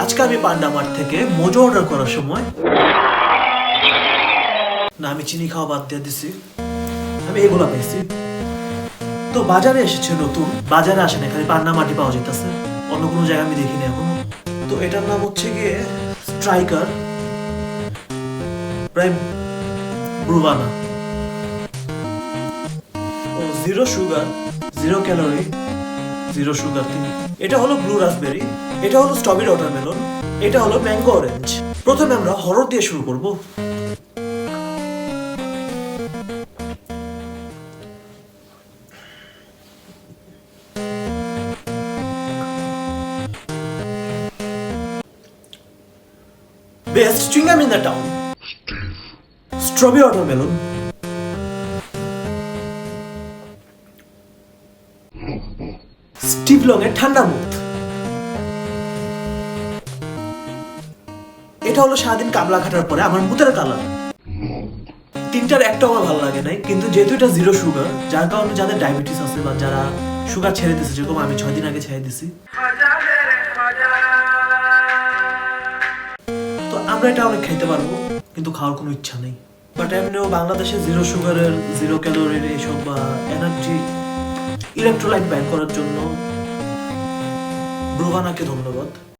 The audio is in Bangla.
আজকে আমি পান্ডা মার্ট থেকে মোজো অর্ডার করার সময় না আমি চিনি খাওয়া বাদ দিয়ে দিছি, আমি এগুলা পেয়েছি। তো বাজারে এসেছে নতুন, বাজারে আসেন এখানে পান্ডা মাটি পাওয়া যেতেছে, অন্য কোনো জায়গায় আমি দেখিনি এখনো। তো এটার নাম হচ্ছে গিয়ে স্ট্রাইকার প্রাইম ব্রুভানা। ও zero sugar, zero calorie, zero sugar. এটা হলো ব্লু রাসবেরি, এটা হলো স্ট্রবেরি ওয়াটারমেলন, এটা হলো ম্যাঙ্গো অরেঞ্জ। প্রথমে আমরা হরর দিয়ে শুরু করব। Best chewing gum in the town, strawberry watermelon, Steve long এর ঠান্ডা মুখ। এটা হলো সারাদিন কামলা খাটার পরে আমার মুতের কালার। তিনটার একটা আমার ভালো লাগে নাই, কিন্তু যেহেতু এটা জিরো সুগার, যার কারণে যাদের ডায়াবেটিস আছে বা যারা সুগার ছেড়ে দিচ্ছে, যেরকম আমি 6 দিন আগে ছেড়ে দিছি, তো আমরা এটা অনেক খাইতে পারবো, কিন্তু খাওয়ার কোনো ইচ্ছা নেই। বাট এমনিও বাংলাদেশে জিরো সুগারের, জিরো ক্যালোরির এইসব বা এনার্জি ইলেকট্রোলাইট ব্যান করার জন্য ব্রুভানাকে ধন্যবাদ।